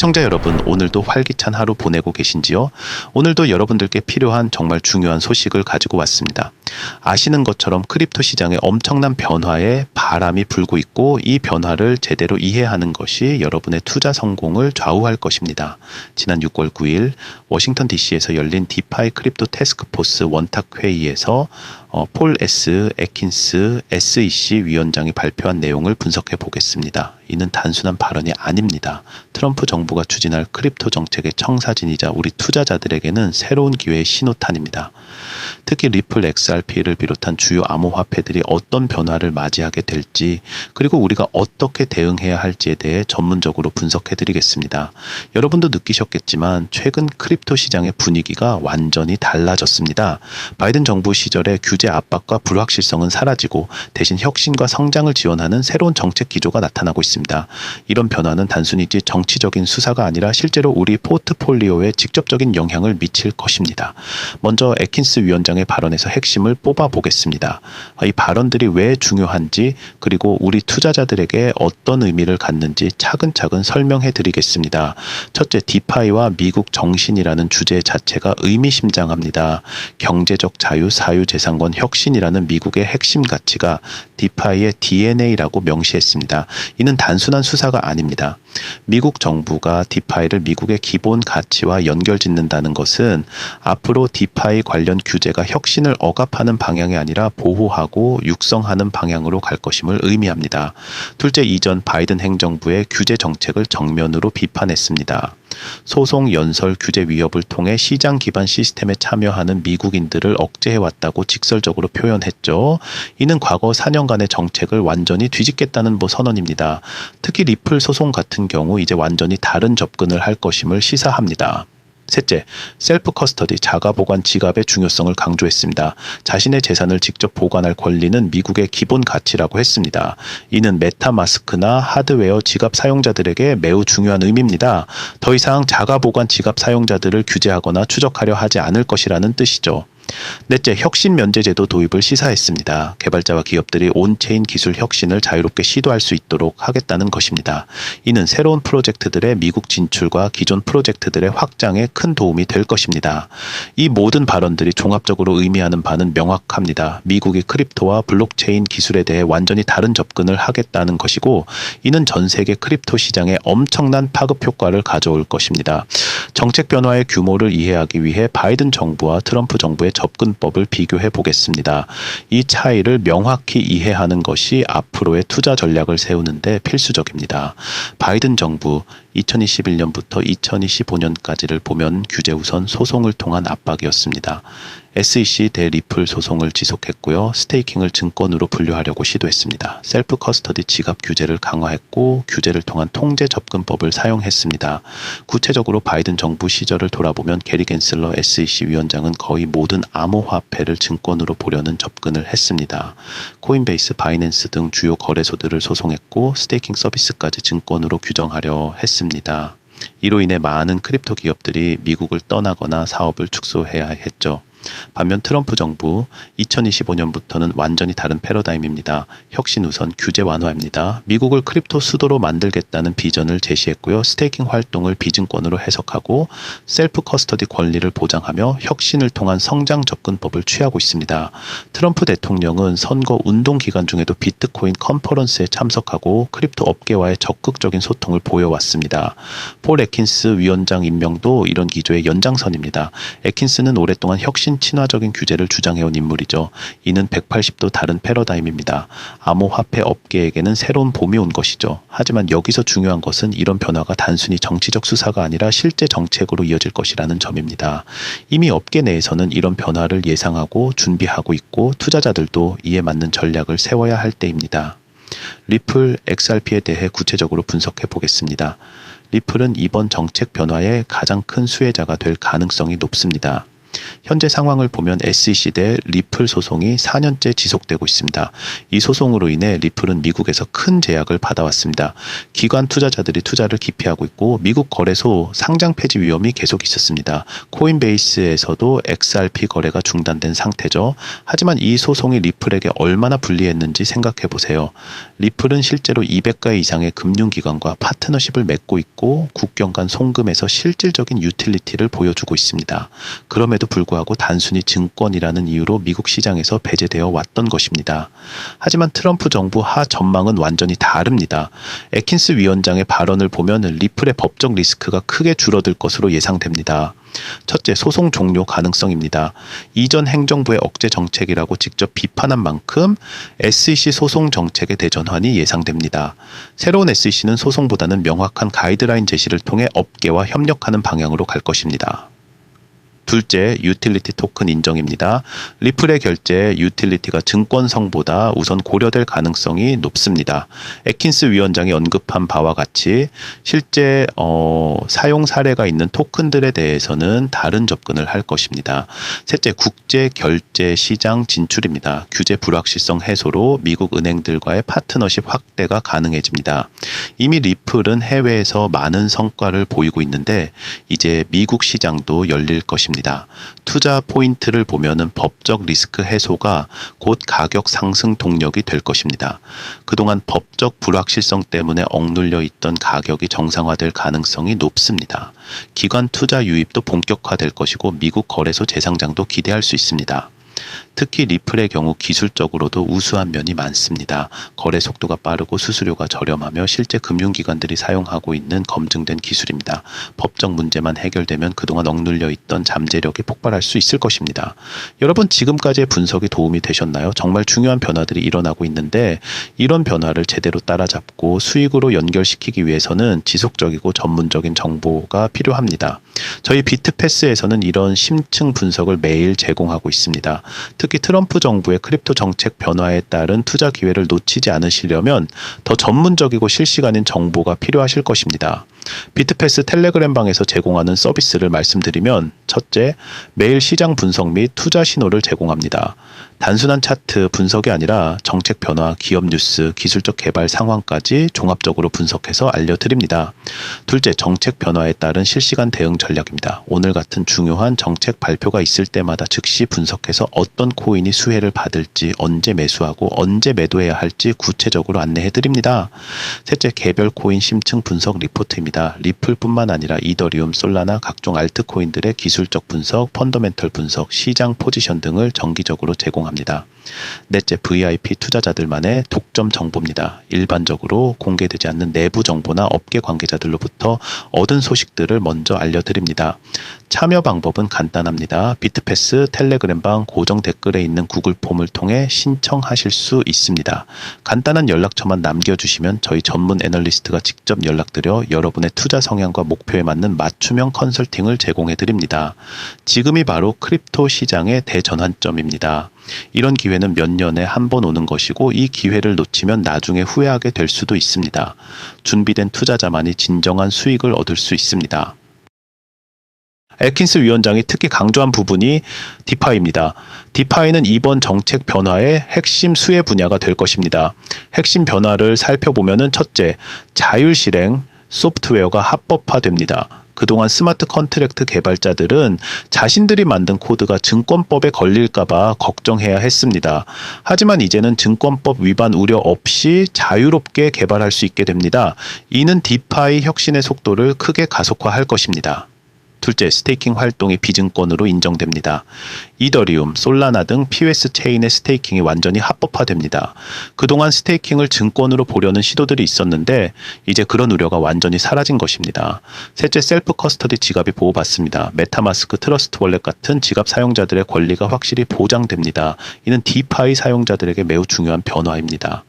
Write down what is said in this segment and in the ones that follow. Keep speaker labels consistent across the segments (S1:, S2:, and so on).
S1: 시청자 여러분, 오늘도 활기찬 하루 보내고 계신지요? 오늘도 여러분들께 필요한 정말 중요한 소식을 가지고 왔습니다. 아시는 것처럼 크립토 시장에 엄청난 변화에 바람이 불고 있고, 이 변화를 제대로 이해하는 것이 여러분의 투자 성공을 좌우할 것입니다. 지난 6월 9일 워싱턴 DC에서 열린 디파이 크립토 태스크포스 원탁 회의에서 폴 S. 애킨스 SEC 위원장이 발표한 내용을 분석해 보겠습니다. 이는 단순한 발언이 아닙니다. 트럼프 정부가 추진할 크립토 정책의 청사진이자 우리 투자자들에게는 새로운 기회의 신호탄입니다. 특히 리플 XRP를 비롯한 주요 암호화폐들이 어떤 변화를 맞이하게 될지, 그리고 우리가 어떻게 대응해야 할지에 대해 전문적으로 분석해 드리겠습니다. 여러분도 느끼셨겠지만 최근 크립토 시장의 분위기가 완전히 달라졌습니다. 바이든 정부 시절의 규제 압박과 불확실성은 사라지고 대신 혁신과 성장을 지원하는 새로운 정책 기조가 나타나고 있습니다. 이런 변화는 단순히 정치적인 수사가 아니라 실제로 우리 포트폴리오에 직접적인 영향을 미칠 것입니다. 먼저 애킨스 위원장의 발언에서 핵심을 뽑아 보겠습니다. 이 발언들이 왜 중요한지, 그리고 우리 투자자들에게 어떤 의미를 갖는지 차근차근 설명해 드리겠습니다. 첫째, 디파이와 미국 정신이라는 주제 자체가 의미심장합니다. 경제적 자유, 사유재산권 혁신이라는 미국의 핵심 가치가 디파이의 DNA라고 명시했습니다. 이는 단순한 수사가 아닙니다. 미국 정부가 디파이를 미국의 기본 가치와 연결짓는다는 것은 앞으로 디파이 관련 규제가 혁신을 억압하는 방향이 아니라 보호하고 육성하는 방향으로 갈 것임을 의미합니다. 둘째, 이전 바이든 행정부의 규제 정책을 정면으로 비판했습니다. 소송, 연설, 규제 위협을 통해 시장 기반 시스템에 참여하는 미국인들을 억제해왔다고 직설적으로 표현했죠. 이는 과거 4년간의 정책을 완전히 뒤집겠다는 선언입니다. 특히 리플 소송 같은 경우 이제 완전히 다른 접근을 할 것임을 시사합니다. 셋째, 셀프 커스터디, 자가 보관 지갑의 중요성을 강조했습니다. 자신의 재산을 직접 보관할 권리는 미국의 기본 가치라고 했습니다. 이는 메타마스크나 하드웨어 지갑 사용자들에게 매우 중요한 의미입니다. 더 이상 자가 보관 지갑 사용자들을 규제하거나 추적하려 하지 않을 것이라는 뜻이죠. 넷째, 혁신 면제제도 도입을 시사했습니다. 개발자와 기업들이 온체인 기술 혁신을 자유롭게 시도할 수 있도록 하겠다는 것입니다. 이는 새로운 프로젝트들의 미국 진출과 기존 프로젝트들의 확장에 큰 도움이 될 것입니다. 이 모든 발언들이 종합적으로 의미하는 바는 명확합니다. 미국이 크립토와 블록체인 기술에 대해 완전히 다른 접근을 하겠다는 것이고, 이는 전 세계 크립토 시장에 엄청난 파급 효과를 가져올 것입니다. 정책 변화의 규모를 이해하기 위해 바이든 정부와 트럼프 정부의 접근법을 비교해 보겠습니다. 이 차이를 명확히 이해하는 것이 앞으로의 투자 전략을 세우는데 필수적입니다. 바이든 정부 2021년부터 2025년까지를 보면 규제 우선 소송을 통한 압박이었습니다. SEC 대 리플 소송을 지속했고요. 스테이킹을 증권으로 분류하려고 시도했습니다. 셀프 커스터디 지갑 규제를 강화했고, 규제를 통한 통제 접근법을 사용했습니다. 구체적으로 바이든 정부 시절을 돌아보면 게리 겐슬러 SEC 위원장은 거의 모든 암호화폐를 증권으로 보려는 접근을 했습니다. 코인베이스, 바이낸스 등 주요 거래소들을 소송했고, 스테이킹 서비스까지 증권으로 규정하려 했습니다. 이로 인해 많은 크립토 기업들이 미국을 떠나거나 사업을 축소해야 했죠. 반면 트럼프 정부 2025년부터는 완전히 다른 패러다임입니다. 혁신 우선, 규제 완화입니다. 미국을 크립토 수도로 만들겠다는 비전을 제시했고요. 스테이킹 활동을 비증권으로 해석하고 셀프 커스터디 권리를 보장하며 혁신을 통한 성장 접근법을 취하고 있습니다. 트럼프 대통령은 선거 운동 기간 중에도 비트코인 컨퍼런스에 참석하고 크립토 업계와의 적극적인 소통을 보여왔습니다. 폴 애킨스 위원장 임명도 이런 기조의 연장선입니다. 애킨스는 오랫동안 혁신 친화적인 규제를 주장해온 인물이죠. 이는 180도 다른 패러다임입니다. 암호화폐 업계에게는 새로운 봄이 온 것이죠. 하지만 여기서 중요한 것은 이런 변화가 단순히 정치적 수사가 아니라 실제 정책으로 이어질 것이라는 점입니다. 이미 업계 내에서는 이런 변화를 예상하고 준비하고 있고, 투자자들도 이에 맞는 전략을 세워야 할 때입니다. 리플 XRP에 대해 구체적으로 분석해 보겠습니다. 리플은 이번 정책 변화의 가장 큰 수혜자가 될 가능성이 높습니다. 현재 상황을 보면 SEC 대 리플 소송이 4년째 지속되고 있습니다. 이 소송으로 인해 리플은 미국에서 큰 제약을 받아왔습니다. 기관 투자자들이 투자를 기피하고 있고 미국 거래소 상장 폐지 위험이 계속 있었습니다. 코인베이스에서도 XRP 거래가 중단된 상태죠. 하지만 이 소송이 리플에게 얼마나 불리했는지 생각해 보세요. 리플은 실제로 200가 이상의 금융기관과 파트너십을 맺고 있고 국경 간 송금에서 실질적인 유틸리티를 보여주고 있습니다. 그럼에도 불구하고 단순히 증권이라는 이유로 미국 시장에서 배제되어 왔던 것입니다. 하지만 트럼프 정부 하 전망은 완전히 다릅니다. 애킨스 위원장의 발언을 보면 리플의 법적 리스크가 크게 줄어들 것으로 예상됩니다. 첫째, 소송 종료 가능성입니다. 이전 행정부의 억제 정책이라고 직접 비판한 만큼 SEC 소송 정책의 대전환이 예상됩니다. 새로운 SEC는 소송보다는 명확한 가이드라인 제시를 통해 업계와 협력하는 방향으로 갈 것입니다. 둘째, 유틸리티 토큰 인정입니다. 리플의 결제에 유틸리티가 증권성보다 우선 고려될 가능성이 높습니다. 애킨스 위원장이 언급한 바와 같이 실제 사용 사례가 있는 토큰들에 대해서는 다른 접근을 할 것입니다. 셋째, 국제 결제 시장 진출입니다. 규제 불확실성 해소로 미국 은행들과의 파트너십 확대가 가능해집니다. 이미 리플은 해외에서 많은 성과를 보이고 있는데 이제 미국 시장도 열릴 것입니다. 투자 포인트를 보면은 법적 리스크 해소가 곧 가격 상승 동력이 될 것입니다. 그동안 법적 불확실성 때문에 억눌려 있던 가격이 정상화될 가능성이 높습니다. 기관 투자 유입도 본격화될 것이고 미국 거래소 재상장도 기대할 수 있습니다. 특히 리플의 경우 기술적으로도 우수한 면이 많습니다. 거래 속도가 빠르고 수수료가 저렴하며 실제 금융기관들이 사용하고 있는 검증된 기술입니다. 법적 문제만 해결되면 그동안 억눌려 있던 잠재력이 폭발할 수 있을 것입니다. 여러분, 지금까지의 분석이 도움이 되셨나요? 정말 중요한 변화들이 일어나고 있는데 이런 변화를 제대로 따라잡고 수익으로 연결시키기 위해서는 지속적이고 전문적인 정보가 필요합니다. 저희 비트패스에서는 이런 심층 분석을 매일 제공하고 있습니다. 특히 트럼프 정부의 크립토 정책 변화에 따른 투자 기회를 놓치지 않으시려면 더 전문적이고 실시간인 정보가 필요하실 것입니다. 비트패스 텔레그램방에서 제공하는 서비스를 말씀드리면 첫째, 매일 시장 분석 및 투자 신호를 제공합니다. 단순한 차트 분석이 아니라 정책 변화, 기업 뉴스, 기술적 개발 상황까지 종합적으로 분석해서 알려드립니다. 둘째, 정책 변화에 따른 실시간 대응 전략입니다. 오늘 같은 중요한 정책 발표가 있을 때마다 즉시 분석해서 어떤 코인이 수혜를 받을지, 언제 매수하고 언제 매도해야 할지 구체적으로 안내해드립니다. 셋째, 개별 코인 심층 분석 리포트입니다. 리플뿐만 아니라 이더리움, 솔라나 각종 알트코인들의 기술적 분석, 펀더멘털 분석, 시장 포지션 등을 정기적으로 제공합니다. 넷째, VIP 투자자들만의 독점 정보입니다. 일반적으로 공개되지 않는 내부 정보나 업계 관계자들로부터 얻은 소식들을 먼저 알려드립니다. 참여 방법은 간단합니다. 비트패스 텔레그램방 고정 댓글에 있는 구글 폼을 통해 신청하실 수 있습니다. 간단한 연락처만 남겨주시면 저희 전문 애널리스트가 직접 연락드려 여러분의 투자 성향과 목표에 맞는 맞춤형 컨설팅을 제공해드립니다. 지금이 바로 크립토 시장의 대전환점입니다. 이런 기회는 몇 년에 한 번 오는 것이고 이 기회를 놓치면 나중에 후회하게 될 수도 있습니다. 준비된 투자자만이 진정한 수익을 얻을 수 있습니다. 애킨스 위원장이 특히 강조한 부분이 디파이입니다. 디파이는 이번 정책 변화의 핵심 수혜 분야가 될 것입니다. 핵심 변화를 살펴보면 첫째, 자율 실행 소프트웨어가 합법화됩니다. 그동안 스마트 컨트랙트 개발자들은 자신들이 만든 코드가 증권법에 걸릴까봐 걱정해야 했습니다. 하지만 이제는 증권법 위반 우려 없이 자유롭게 개발할 수 있게 됩니다. 이는 디파이 혁신의 속도를 크게 가속화할 것입니다. 둘째, 스테이킹 활동이 비증권으로 인정됩니다. 이더리움, 솔라나 등 POS 체인의 스테이킹이 완전히 합법화됩니다. 그동안 스테이킹을 증권으로 보려는 시도들이 있었는데 이제 그런 우려가 완전히 사라진 것입니다. 셋째, 셀프 커스터디 지갑이 보호받습니다. 메타마스크, 트러스트 월렛 같은 지갑 사용자들의 권리가 확실히 보장됩니다. 이는 디파이 사용자들에게 매우 중요한 변화입니다.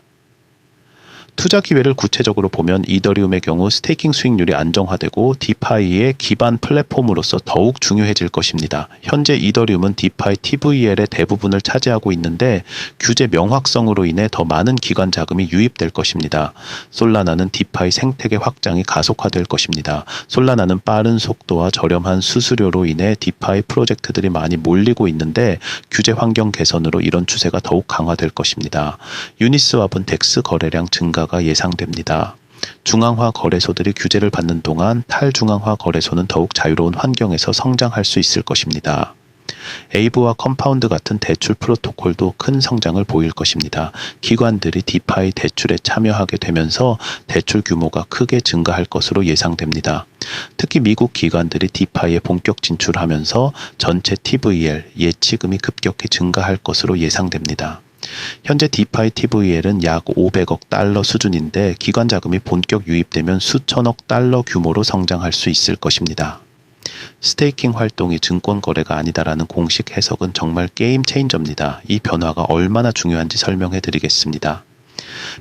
S1: 투자 기회를 구체적으로 보면 이더리움의 경우 스테이킹 수익률이 안정화되고 디파이의 기반 플랫폼으로서 더욱 중요해질 것입니다. 현재 이더리움은 디파이 TVL의 대부분을 차지하고 있는데 규제 명확성으로 인해 더 많은 기관 자금이 유입될 것입니다. 솔라나는 디파이 생태계 확장이 가속화될 것입니다. 솔라나는 빠른 속도와 저렴한 수수료로 인해 디파이 프로젝트들이 많이 몰리고 있는데 규제 환경 개선으로 이런 추세가 더욱 강화될 것입니다. 유니스왑은 덱스 거래량 증가가 예상됩니다. 중앙화 거래소들이 규제를 받는 동안 탈중앙화 거래소는 더욱 자유로운 환경에서 성장할 수 있을 것입니다. 에이브와 컴파운드 같은 대출 프로토콜도 큰 성장을 보일 것입니다. 기관들이 디파이 대출에 참여하게 되면서 대출 규모가 크게 증가할 것으로 예상됩니다. 특히 미국 기관들이 디파이에 본격 진출하면서 전체 TVL 예치금이 급격히 증가할 것으로 예상됩니다. 현재 디파이 TVL은 약 500억 달러 수준인데 기관 자금이 본격 유입되면 수천억 달러 규모로 성장할 수 있을 것입니다. 스테이킹 활동이 증권 거래가 아니다라는 공식 해석은 정말 게임 체인저입니다. 이 변화가 얼마나 중요한지 설명해 드리겠습니다.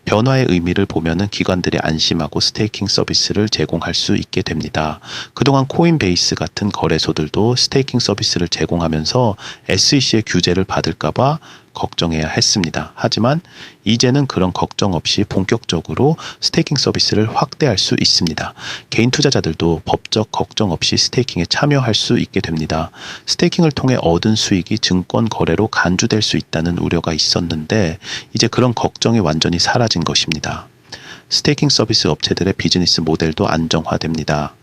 S1: 변화의 의미를 보면은 기관들이 안심하고 스테이킹 서비스를 제공할 수 있게 됩니다. 그동안 코인베이스 같은 거래소들도 스테이킹 서비스를 제공하면서 SEC의 규제를 받을까봐 걱정해야 했습니다. 하지만 이제는 그런 걱정 없이 본격적으로 스테이킹 서비스를 확대할 수 있습니다. 개인 투자자들도 법적 걱정 없이 스테이킹에 참여할 수 있게 됩니다. 스테이킹을 통해 얻은 수익이 증권 거래로 간주될 수 있다는 우려가 있었는데 이제 그런 걱정이 완전히 사라진 것입니다. 스테이킹 서비스 업체들의 비즈니스 모델도 안정화됩니다.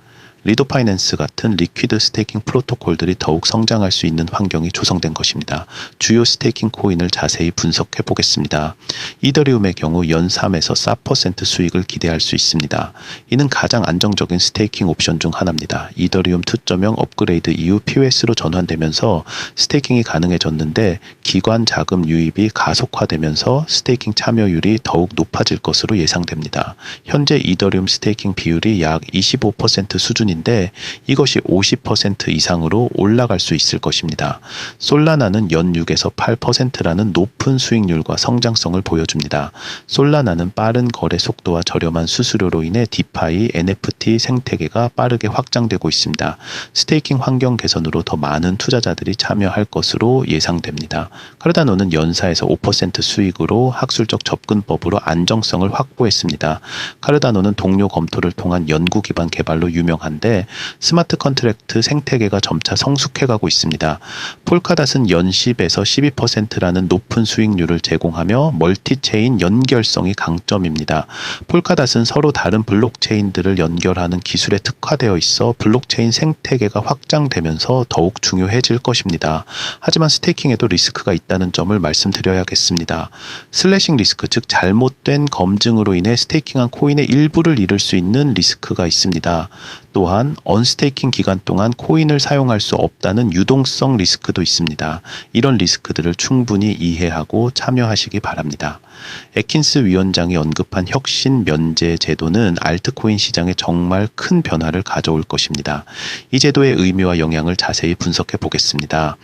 S1: 리도 파이낸스 같은 리퀴드 스테이킹 프로토콜들이 더욱 성장할 수 있는 환경이 조성된 것입니다. 주요 스테이킹 코인을 자세히 분석해 보겠습니다. 이더리움의 경우 연 3에서 4% 수익을 기대할 수 있습니다. 이는 가장 안정적인 스테이킹 옵션 중 하나입니다. 이더리움 2.0 업그레이드 이후 POS로 전환되면서 스테이킹이 가능해졌는데 기관 자금 유입이 가속화되면서 스테이킹 참여율이 더욱 높아질 것으로 예상됩니다. 현재 이더리움 스테이킹 비율이 약 25% 수준인데 이것이 50% 이상으로 올라갈 수 있을 것입니다. 솔라나는 연 6에서 8%라는 높은 수익률과 성장성을 보여줍니다. 솔라나는 빠른 거래 속도와 저렴한 수수료로 인해 디파이, NFT 생태계가 빠르게 확장되고 있습니다. 스테이킹 환경 개선으로 더 많은 투자자들이 참여할 것으로 예상됩니다. 카르다노는 연사에서 5% 수익으로 학술적 접근법으로 안정성을 확보했습니다. 카르다노는 동료 검토를 통한 연구 기반 개발로 유명한데 스마트 컨트랙트 생태계가 점차 성숙해가고 있습니다. 폴카닷은 연 10에서 12%라는 높은 수익률을 제공하며 멀티체인 연결성이 강점입니다. 폴카닷은 서로 다른 블록체인들을 연결하는 기술에 특화되어 있어 블록체인 생태계가 확장되면서 더욱 중요해질 것입니다. 하지만 스테이킹에도 리스크가 있다는 점을 말씀드려야겠습니다. 슬래싱 리스크, 즉 잘못된 검증으로 인해 스테이킹한 코인의 일부를 잃을 수 있는 리스크가 있습니다. 또한 언스테이킹 기간 동안 코인을 사용할 수 없다는 유동성 리스크도 있습니다. 이런 리스크들을 충분히 이해하고 참여하시기 바랍니다. 에킨스 위원장이 언급한 혁신 면제 제도는 알트코인 시장에 정말 큰 변화를 가져올 것입니다. 이 제도의 의미와 영향을 자세히 분석해 보겠습니다.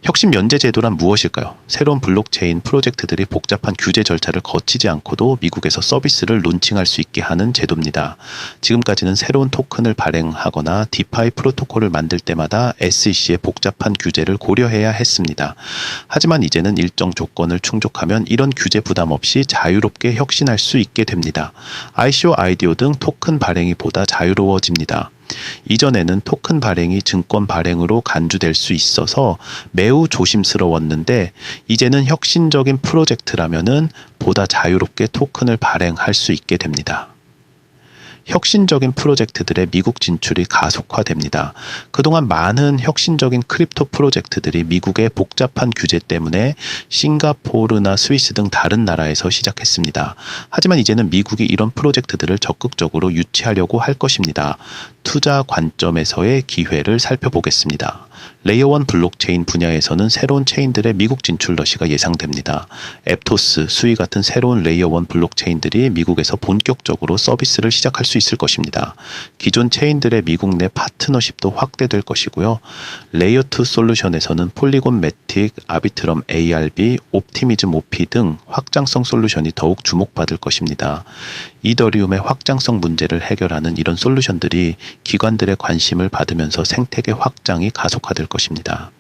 S1: 혁신 면제 제도란 무엇일까요? 새로운 블록체인 프로젝트들이 복잡한 규제 절차를 거치지 않고도 미국에서 서비스를 론칭할 수 있게 하는 제도입니다. 지금까지는 새로운 토큰을 발행하거나 디파이 프로토콜을 만들 때마다 SEC의 복잡한 규제를 고려해야 했습니다. 하지만 이제는 일정 조건을 충족하면 이런 규제 부담 없이 자유롭게 혁신할 수 있게 됩니다. ICO, IDO 등 토큰 발행이 보다 자유로워집니다. 이전에는 토큰 발행이 증권 발행으로 간주될 수 있어서 매우 조심스러웠는데 이제는 혁신적인 프로젝트라면은 보다 자유롭게 토큰을 발행할 수 있게 됩니다. 혁신적인 프로젝트들의 미국 진출이 가속화됩니다. 그동안 많은 혁신적인 크립토 프로젝트들이 미국의 복잡한 규제 때문에 싱가포르나 스위스 등 다른 나라에서 시작했습니다. 하지만 이제는 미국이 이런 프로젝트들을 적극적으로 유치하려고 할 것입니다. 투자 관점에서의 기회를 살펴보겠습니다. 레이어 1 블록체인 분야에서는 새로운 체인들의 미국 진출 러시가 예상됩니다. 앱토스, 수이 같은 새로운 레이어 1 블록체인들이 미국에서 본격적으로 서비스를 시작할 수 있을 것입니다. 기존 체인들의 미국 내 파트너십도 확대될 것이고요. 레이어 2 솔루션에서는 폴리곤 매틱, 아비트럼 ARB, 옵티미즘 OP 등 확장성 솔루션이 더욱 주목받을 것입니다. 이더리움의 확장성 문제를 해결하는 이런 솔루션들이 기관들의 관심을 받으면서 생태계 확장이 가속화될 것입니다.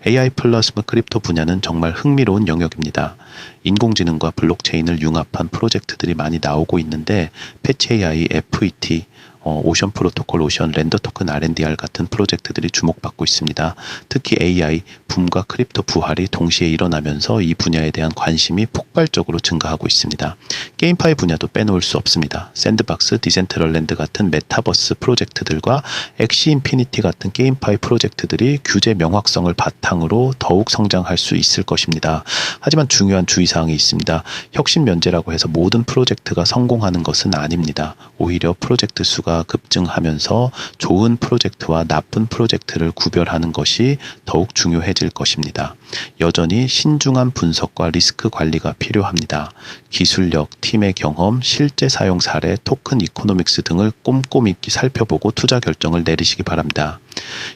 S1: AI 플러스 크립토 분야는 정말 흥미로운 영역입니다. 인공지능과 블록체인을 융합한 프로젝트들이 많이 나오고 있는데 패치 AI, FET, 오션 프로토콜, 오션, 렌더 토큰, R&DR 같은 프로젝트들이 주목받고 있습니다. 특히 AI, 붐과 크립토 부활이 동시에 일어나면서 이 분야에 대한 관심이 폭발적으로 증가하고 있습니다. 게임파이 분야도 빼놓을 수 없습니다. 샌드박스, 디센트럴랜드 같은 메타버스 프로젝트들과 엑시 인피니티 같은 게임파이 프로젝트들이 규제 명확성을 바탕으로 더욱 성장할 수 있을 것입니다. 하지만 중요한 주의사항이 있습니다. 혁신 면제라고 해서 모든 프로젝트가 성공하는 것은 아닙니다. 오히려 프로젝트 수가 급증하면서 좋은 프로젝트와 나쁜 프로젝트를 구별하는 것이 더욱 중요해질 것입니다. 여전히 신중한 분석과 리스크 관리가 필요합니다. 기술력, 팀의 경험, 실제 사용 사례, 토큰 이코노믹스 등을 꼼꼼히 살펴보고 투자 결정을 내리시기 바랍니다.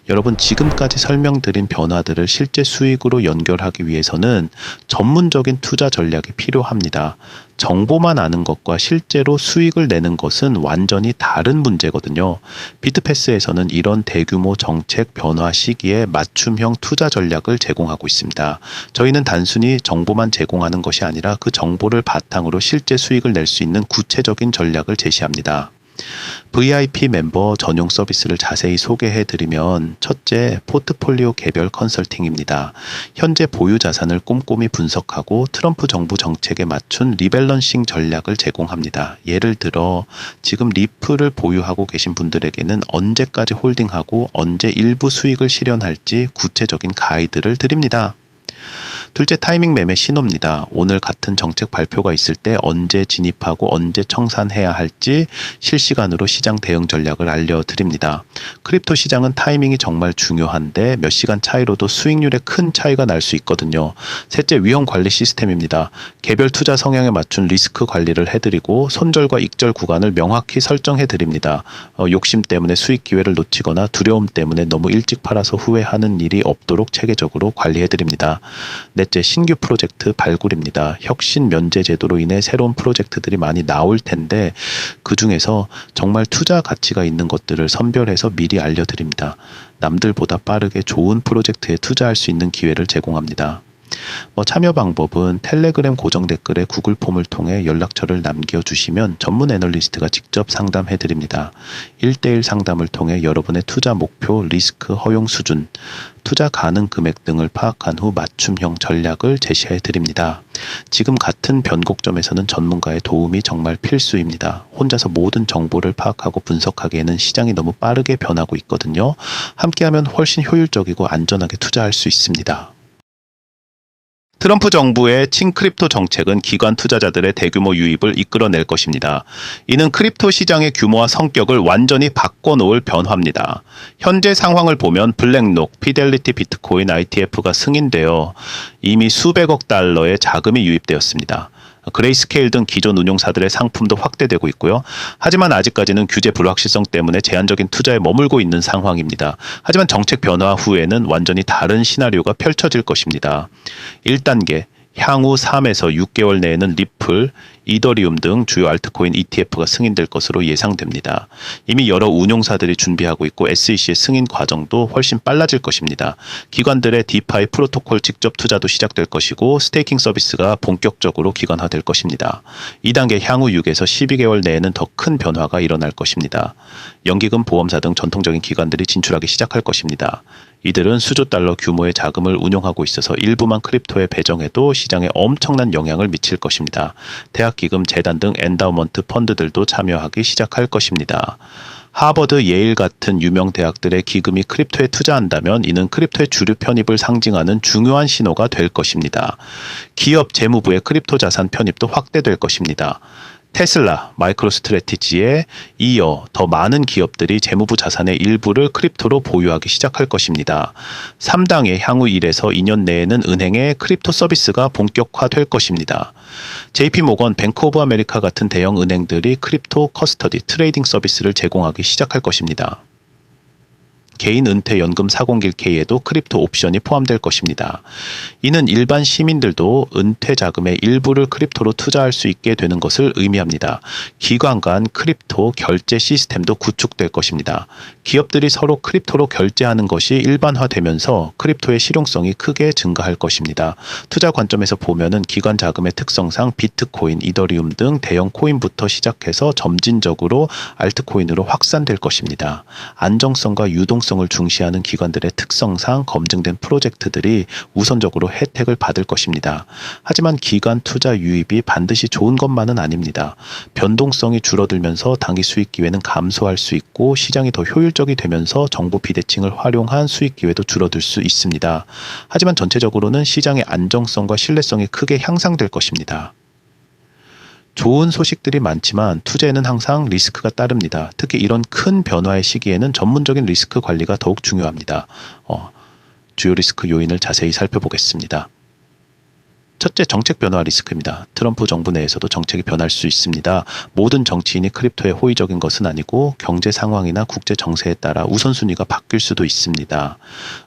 S1: 여러분, 지금까지 설명드린 변화들을 실제 수익으로 연결하기 위해서는 전문적인 투자 전략이 필요합니다. 정보만 아는 것과 실제로 수익을 내는 것은 완전히 다른 문제거든요. 비트패스에서는 이런 대규모 정책 변화 시기에 맞춤형 투자 전략을 제공하고 있습니다. 저희는 단순히 정보만 제공하는 것이 아니라 그 정보를 바탕으로 실제 수익을 낼 수 있는 구체적인 전략을 제시합니다. VIP 멤버 전용 서비스를 자세히 소개해드리면, 첫째, 포트폴리오 개별 컨설팅입니다. 현재 보유 자산을 꼼꼼히 분석하고 트럼프 정부 정책에 맞춘 리밸런싱 전략을 제공합니다. 예를 들어 지금 리플을 보유하고 계신 분들에게는 언제까지 홀딩하고 언제 일부 수익을 실현할지 구체적인 가이드를 드립니다. 둘째, 타이밍 매매 신호입니다. 오늘 같은 정책 발표가 있을 때 언제 진입하고 언제 청산해야 할지 실시간으로 시장 대응 전략을 알려드립니다. 크립토 시장은 타이밍이 정말 중요한데 몇 시간 차이로도 수익률에 큰 차이가 날 수 있거든요. 셋째, 위험 관리 시스템입니다. 개별 투자 성향에 맞춘 리스크 관리를 해드리고 손절과 익절 구간을 명확히 설정해드립니다. 욕심 때문에 수익 기회를 놓치거나 두려움 때문에 너무 일찍 팔아서 후회하는 일이 없도록 체계적으로 관리해드립니다. 넷째, 신규 프로젝트 발굴입니다. 혁신 면제 제도로 인해 새로운 프로젝트들이 많이 나올 텐데 그 중에서 정말 투자 가치가 있는 것들을 선별해서 미리 알려드립니다. 남들보다 빠르게 좋은 프로젝트에 투자할 수 있는 기회를 제공합니다. 참여 방법은 텔레그램 고정 댓글에 구글 폼을 통해 연락처를 남겨주시면 전문 애널리스트가 직접 상담해드립니다. 1:1 상담을 통해 여러분의 투자 목표, 리스크, 허용 수준, 투자 가능 금액 등을 파악한 후 맞춤형 전략을 제시해드립니다. 지금 같은 변곡점에서는 전문가의 도움이 정말 필수입니다. 혼자서 모든 정보를 파악하고 분석하기에는 시장이 너무 빠르게 변하고 있거든요. 함께하면 훨씬 효율적이고 안전하게 투자할 수 있습니다. 트럼프 정부의 친크립토 정책은 기관 투자자들의 대규모 유입을 이끌어낼 것입니다. 이는 크립토 시장의 규모와 성격을 완전히 바꿔놓을 변화입니다. 현재 상황을 보면 블랙록, 피델리티 비트코인 ITF가 승인되어 이미 수백억 달러의 자금이 유입되었습니다. 그레이스케일 등 기존 운용사들의 상품도 확대되고 있고요. 하지만 아직까지는 규제 불확실성 때문에 제한적인 투자에 머물고 있는 상황입니다. 하지만 정책 변화 후에는 완전히 다른 시나리오가 펼쳐질 것입니다. 1단계, 향후 3에서 6개월 내에는 리플, 이더리움 등 주요 알트코인 ETF가 승인될 것으로 예상됩니다. 이미 여러 운용사들이 준비하고 있고 SEC의 승인 과정도 훨씬 빨라질 것입니다. 기관들의 디파이 프로토콜 직접 투자도 시작될 것이고 스테이킹 서비스가 본격적으로 기관화될 것입니다. 2단계 향후 6에서 12개월 내에는 더 큰 변화가 일어날 것입니다. 연기금, 보험사 등 전통적인 기관들이 진출하기 시작할 것입니다. 이들은 수조 달러 규모의 자금을 운용하고 있어서 일부만 크립토에 배정해도 시장에 엄청난 영향을 미칠 것입니다. 대학기금, 재단 등 엔다우먼트 펀드들도 참여하기 시작할 것입니다. 하버드, 예일 같은 유명 대학들의 기금이 크립토에 투자한다면 이는 크립토의 주류 편입을 상징하는 중요한 신호가 될 것입니다. 기업 재무부의 크립토 자산 편입도 확대될 것입니다. 테슬라, 마이크로스트래티지에 이어 더 많은 기업들이 재무부 자산의 일부를 크립토로 보유하기 시작할 것입니다. 3당의 향후 1에서 2년 내에는 은행의 크립토 서비스가 본격화될 것입니다. JP모건, 뱅크 오브 아메리카 같은 대형 은행들이 크립토 커스터디 트레이딩 서비스를 제공하기 시작할 것입니다. 개인 은퇴 연금 401k에도 크립토 옵션이 포함될 것입니다. 이는 일반 시민들도 은퇴 자금의 일부를 크립토로 투자할 수 있게 되는 것을 의미합니다. 기관 간 크립토 결제 시스템도 구축될 것입니다. 기업들이 서로 크립토로 결제하는 것이 일반화되면서 크립토의 실용성이 크게 증가할 것입니다. 투자 관점에서 보면은 기관 자금의 특성상 비트코인, 이더리움 등 대형 코인부터 시작해서 점진적으로 알트코인으로 확산될 것입니다. 안정성과 유동성을 중시하는 기관들의 특성상 검증된 프로젝트들이 우선적으로 혜택을 받을 것입니다. 하지만 기관 투자 유입이 반드시 좋은 것만은 아닙니다. 변동성이 줄어들면서 단기 수익 기회는 감소할 수 있고 시장이 더 효율적이 되면서 정보 비대칭을 활용한 수익 기회도 줄어들 수 있습니다. 하지만 전체적으로는 시장의 안정성과 신뢰성이 크게 향상될 것입니다. 좋은 소식들이 많지만 투자에는 항상 리스크가 따릅니다. 특히 이런 큰 변화의 시기에는 전문적인 리스크 관리가 더욱 중요합니다. 주요 리스크 요인을 자세히 살펴보겠습니다. 첫째, 정책 변화 리스크입니다. 트럼프 정부 내에서도 정책이 변할 수 있습니다. 모든 정치인이 크립토에 호의적인 것은 아니고 경제 상황이나 국제 정세에 따라 우선순위가 바뀔 수도 있습니다.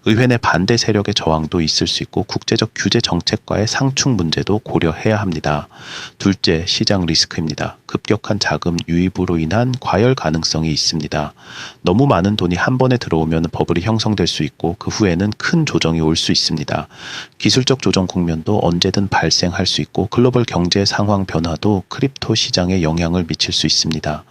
S1: 의회 내 반대 세력의 저항도 있을 수 있고 국제적 규제 정책과의 상충 문제도 고려해야 합니다. 둘째, 시장 리스크입니다. 급격한 자금 유입으로 인한 과열 가능성이 있습니다. 너무 많은 돈이 한 번에 들어오면 버블이 형성될 수 있고 그 후에는 큰 조정이 올 수 있습니다. 기술적 조정 국면도 언제든 발생할 수 있고 글로벌 경제 상황 변화도 크립토 시장에 영향을 미칠 수 있습니다.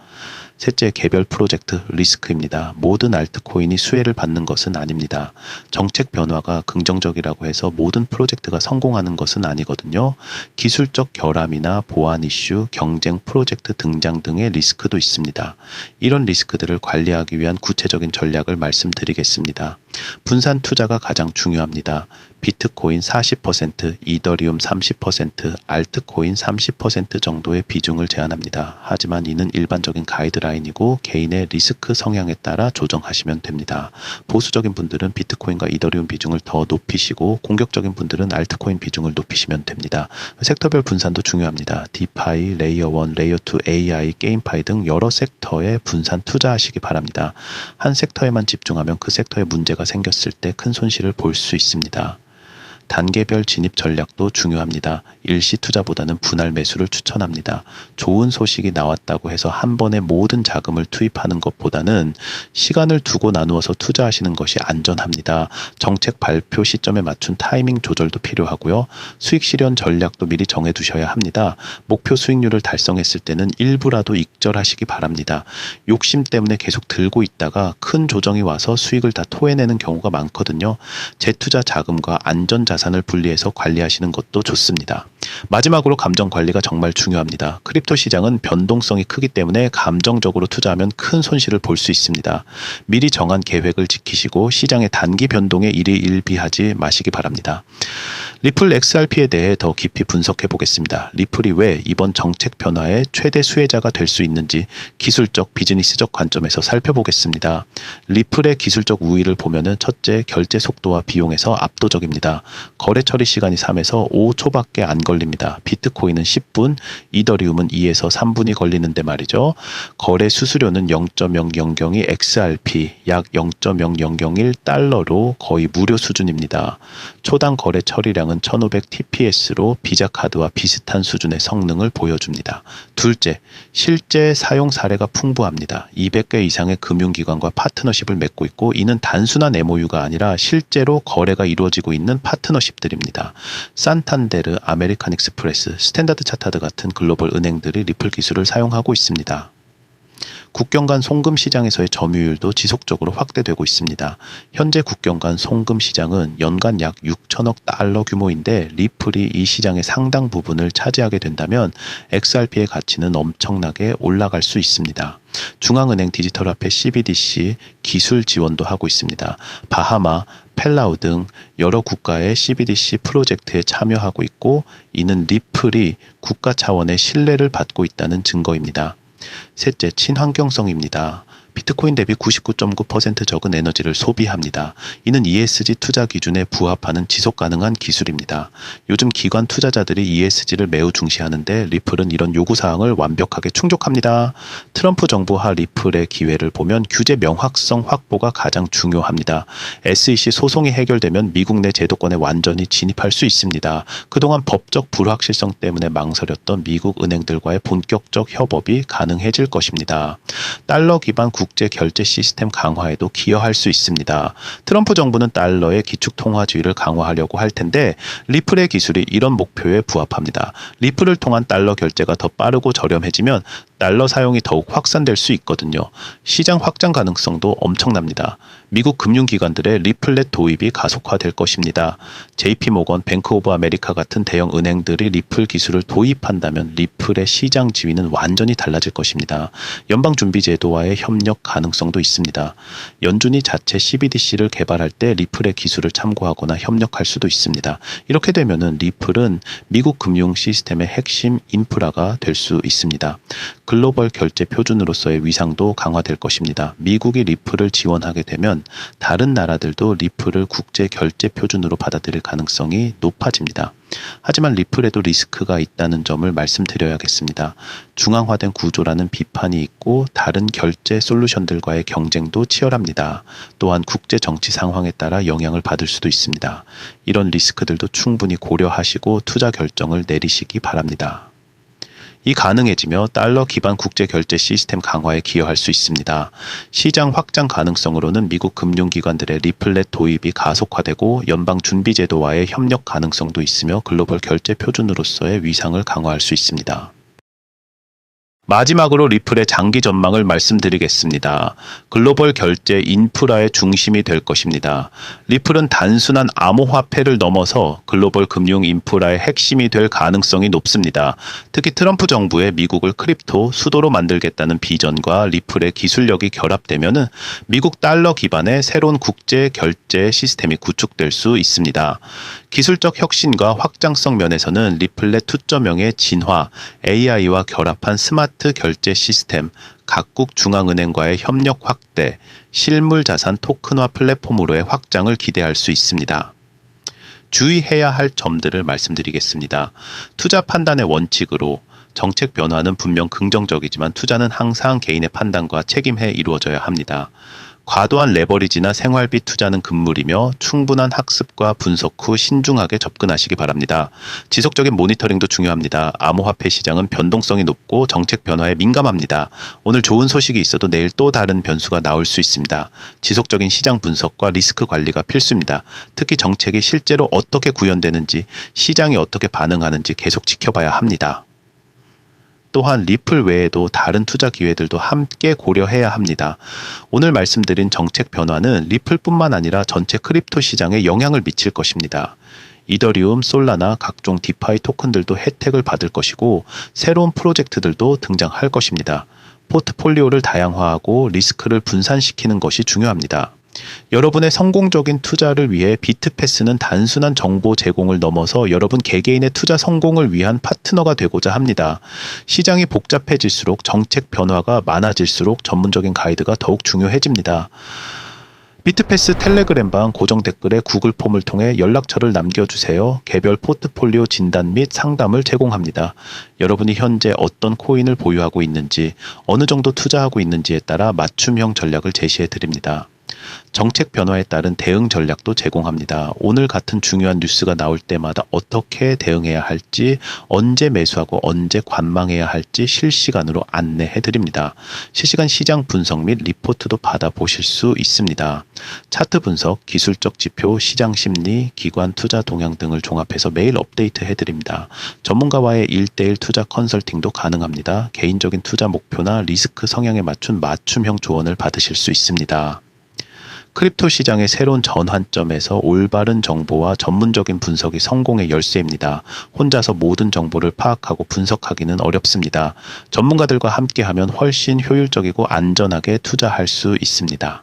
S1: 셋째, 개별 프로젝트 리스크입니다. 모든 알트코인이 수혜를 받는 것은 아닙니다. 정책 변화가 긍정적이라고 해서 모든 프로젝트가 성공하는 것은 아니거든요. 기술적 결함이나 보안 이슈, 경쟁 프로젝트 등장 등의 리스크도 있습니다. 이런 리스크들을 관리하기 위한 구체적인 전략을 말씀드리겠습니다. 분산 투자가 가장 중요합니다. 비트코인 40%, 이더리움 30%, 알트코인 30% 정도의 비중을 제한합니다. 하지만 이는 일반적인 가이드라인이고 개인의 리스크 성향에 따라 조정하시면 됩니다. 보수적인 분들은 비트코인과 이더리움 비중을 더 높이시고 공격적인 분들은 알트코인 비중을 높이시면 됩니다. 섹터별 분산도 중요합니다. 디파이, 레이어 1, 레이어 2, AI, 게임파이 등 여러 섹터에 분산 투자하시기 바랍니다. 한 섹터에만 집중하면 그 섹터에 문제가 생겼을 때 큰 손실을 볼 수 있습니다. 단계별 진입 전략도 중요합니다. 일시 투자보다는 분할 매수를 추천합니다. 좋은 소식이 나왔다고 해서 한 번에 모든 자금을 투입하는 것보다는 시간을 두고 나누어서 투자하시는 것이 안전합니다. 정책 발표 시점에 맞춘 타이밍 조절도 필요하고요. 수익 실현 전략도 미리 정해두셔야 합니다. 목표 수익률을 달성했을 때는 일부라도 익절하시기 바랍니다. 욕심 때문에 계속 들고 있다가 큰 조정이 와서 수익을 다 토해내는 경우가 많거든요. 재투자 자금과 안전 자산을 분리해서 관리하시는 것도 좋습니다. 마지막으로 감정 관리가 정말 중요합니다. 크립토 시장은 변동성이 크기 때문에 감정적으로 투자하면 큰 손실을 볼 수 있습니다. 미리 정한 계획을 지키시고 시장의 단기 변동에 일희일비하지 마시기 바랍니다. 리플 XRP에 대해 더 깊이 분석해 보겠습니다. 리플이 왜 이번 정책 변화의 최대 수혜자가 될 수 있는지 기술적, 비즈니스적 관점에서 살펴보겠습니다. 리플의 기술적 우위를 보면은 첫째, 결제 속도와 비용에서 압도적입니다. 거래 처리 시간이 3에서 5초밖에 안 걸립니다. 비트코인은 10분, 이더리움은 2에서 3분이 걸리는데 말이죠. 거래 수수료는 0.0002 XRP, 약 0.0001달러로 거의 무료 수준입니다. 초당 거래 처리량은 1500 TPS로 비자 카드와 비슷한 수준의 성능을 보여줍니다. 둘째, 실제 사용 사례가 풍부합니다. 200개 이상의 금융기관과 파트너십을 맺고 있고 이는 단순한 MOU가 아니라 실제로 거래가 이루어지고 있는 파트너십들입니다. 산탄데르, 아메리칸 익스프레스, 스탠다드 차타드 같은 글로벌 은행들이 리플 기술을 사용하고 있습니다. 국경 간 송금 시장에서의 점유율도 지속적으로 확대되고 있습니다. 현재 국경 간 송금 시장은 연간 약 6천억 달러 규모인데 리플이 이 시장의 상당 부분을 차지하게 된다면 XRP의 가치는 엄청나게 올라갈 수 있습니다. 중앙은행 디지털화폐 CBDC 기술 지원도 하고 있습니다. 바하마, 펠라우 등 여러 국가의 CBDC 프로젝트에 참여하고 있고, 이는 리플이 국가 차원의 신뢰를 받고 있다는 증거입니다. 셋째, 친환경성입니다. 비트코인 대비 99.9% 적은 에너지를 소비합니다. 이는 ESG 투자 기준에 부합하는 지속 가능한 기술입니다. 요즘 기관 투자자들이 ESG를 매우 중시하는데 리플은 이런 요구사항을 완벽하게 충족합니다. 트럼프 정부 하 리플의 기회를 보면 규제 명확성 확보가 가장 중요합니다. SEC 소송이 해결되면 미국 내 제도권에 완전히 진입할 수 있습니다. 그동안 법적 불확실성 때문에 망설였던 미국 은행들과의 본격적 협업이 가능해질 것입니다. 달러 기반 국제 결제 시스템 강화에도 기여할 수 있습니다. 트럼프 정부는 달러의 기축 통화주의를 강화하려고 할 텐데 리플의 기술이 이런 목표에 부합합니다. 리플을 통한 달러 결제가 더 빠르고 저렴해지면 달러 사용이 더욱 확산될 수 있거든요. 시장 확장 가능성도 엄청납니다. 미국 금융기관들의 리플렛 도입이 가속화될 것입니다. JP모건, 뱅크 오브 아메리카 같은 대형 은행들이 리플 기술을 도입한다면 리플의 시장 지위는 완전히 달라질 것입니다. 연방준비제도와의 협력 가능성도 있습니다. 연준이 자체 CBDC를 개발할 때 리플의 기술을 참고하거나 협력할 수도 있습니다. 이렇게 되면은 리플은 미국 금융 시스템의 핵심 인프라가 될 수 있습니다. 글로벌 결제 표준으로서의 위상도 강화될 것입니다. 미국이 리플을 지원하게 되면 다른 나라들도 리플을 국제 결제 표준으로 받아들일 가능성이 높아집니다. 하지만 리플에도 리스크가 있다는 점을 말씀드려야겠습니다. 중앙화된 구조라는 비판이 있고 다른 결제 솔루션들과의 경쟁도 치열합니다. 또한 국제 정치 상황에 따라 영향을 받을 수도 있습니다. 이런 리스크들도 충분히 고려하시고 투자 결정을 내리시기 바랍니다. 이 가능해지며 달러 기반 국제 결제 시스템 강화에 기여할 수 있습니다. 시장 확장 가능성으로는 미국 금융기관들의 리플렛 도입이 가속화되고 연방준비제도와의 협력 가능성도 있으며 글로벌 결제 표준으로서의 위상을 강화할 수 있습니다. 마지막으로 리플의 장기 전망을 말씀드리겠습니다. 글로벌 결제 인프라의 중심이 될 것입니다. 리플은 단순한 암호화폐를 넘어서 글로벌 금융 인프라의 핵심이 될 가능성이 높습니다. 특히 트럼프 정부의 미국을 크립토 수도로 만들겠다는 비전과 리플의 기술력이 결합되면 미국 달러 기반의 새로운 국제 결제 시스템이 구축될 수 있습니다. 기술적 혁신과 확장성 면에서는 리플렛 2.0의 진화, AI와 결합한 스마트 결제 시스템, 각국 중앙은행과의 협력 확대, 실물 자산 토큰화 플랫폼으로의 확장을 기대할 수 있습니다. 주의해야 할 점들을 말씀드리겠습니다. 투자 판단의 원칙으로 정책 변화는 분명 긍정적이지만 투자는 항상 개인의 판단과 책임에 이루어져야 합니다. 과도한 레버리지나 생활비 투자는 금물이며 충분한 학습과 분석 후 신중하게 접근하시기 바랍니다. 지속적인 모니터링도 중요합니다. 암호화폐 시장은 변동성이 높고 정책 변화에 민감합니다. 오늘 좋은 소식이 있어도 내일 또 다른 변수가 나올 수 있습니다. 지속적인 시장 분석과 리스크 관리가 필수입니다. 특히 정책이 실제로 어떻게 구현되는지, 시장이 어떻게 반응하는지 계속 지켜봐야 합니다. 또한 리플 외에도 다른 투자 기회들도 함께 고려해야 합니다. 오늘 말씀드린 정책 변화는 리플뿐만 아니라 전체 크립토 시장에 영향을 미칠 것입니다. 이더리움, 솔라나 각종 디파이 토큰들도 혜택을 받을 것이고 새로운 프로젝트들도 등장할 것입니다. 포트폴리오를 다양화하고 리스크를 분산시키는 것이 중요합니다. 여러분의 성공적인 투자를 위해 비트패스는 단순한 정보 제공을 넘어서 여러분 개개인의 투자 성공을 위한 파트너가 되고자 합니다. 시장이 복잡해질수록 정책 변화가 많아질수록 전문적인 가이드가 더욱 중요해집니다. 비트패스 텔레그램방 고정 댓글에 구글 폼을 통해 연락처를 남겨주세요. 개별 포트폴리오 진단 및 상담을 제공합니다. 여러분이 현재 어떤 코인을 보유하고 있는지, 어느 정도 투자하고 있는지에 따라 맞춤형 전략을 제시해 드립니다. 정책 변화에 따른 대응 전략도 제공합니다. 오늘 같은 중요한 뉴스가 나올 때마다 어떻게 대응해야 할지, 언제 매수하고 언제 관망해야 할지 실시간으로 안내해 드립니다. 실시간 시장 분석 및 리포트도 받아보실 수 있습니다. 차트 분석, 기술적 지표, 시장 심리, 기관 투자 동향 등을 종합해서 매일 업데이트 해드립니다. 전문가와의 1:1 투자 컨설팅도 가능합니다. 개인적인 투자 목표나 리스크 성향에 맞춘 맞춤형 조언을 받으실 수 있습니다. 크립토 시장의 새로운 전환점에서 올바른 정보와 전문적인 분석이 성공의 열쇠입니다. 혼자서 모든 정보를 파악하고 분석하기는 어렵습니다. 전문가들과 함께하면 훨씬 효율적이고 안전하게 투자할 수 있습니다.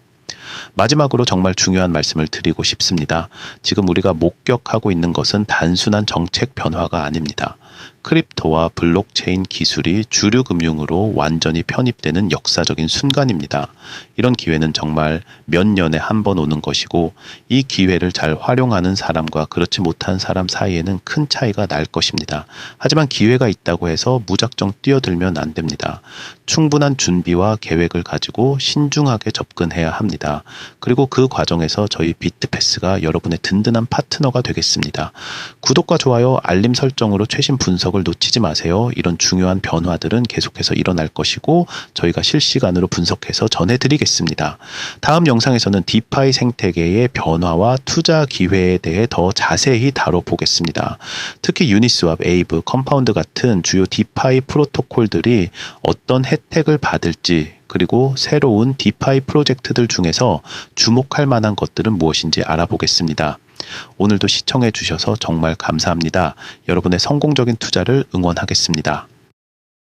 S1: 마지막으로 정말 중요한 말씀을 드리고 싶습니다. 지금 우리가 목격하고 있는 것은 단순한 정책 변화가 아닙니다. 크립토와 블록체인 기술이 주류 금융으로 완전히 편입되는 역사적인 순간입니다. 이런 기회는 정말 몇 년에 한 번 오는 것이고 이 기회를 잘 활용하는 사람과 그렇지 못한 사람 사이에는 큰 차이가 날 것입니다. 하지만 기회가 있다고 해서 무작정 뛰어들면 안 됩니다. 충분한 준비와 계획을 가지고 신중하게 접근해야 합니다. 그리고 그 과정에서 저희 비트패스가 여러분의 든든한 파트너가 되겠습니다. 구독과 좋아요, 알림 설정으로 최신 분석을 놓치지 마세요. 이런 중요한 변화들은 계속해서 일어날 것이고 저희가 실시간으로 분석해서 전해드리겠습니다. 다음 영상에서는 디파이 생태계의 변화와 투자 기회에 대해 더 자세히 다뤄보겠습니다. 특히 유니스왑, 에이브, 컴파운드 같은 주요 디파이 프로토콜들이 어떤 혜택을 받을지 그리고 새로운 디파이 프로젝트들 중에서 주목할 만한 것들은 무엇인지 알아보겠습니다. 오늘도 시청해 주셔서 정말 감사합니다. 여러분의 성공적인 투자를 응원하겠습니다.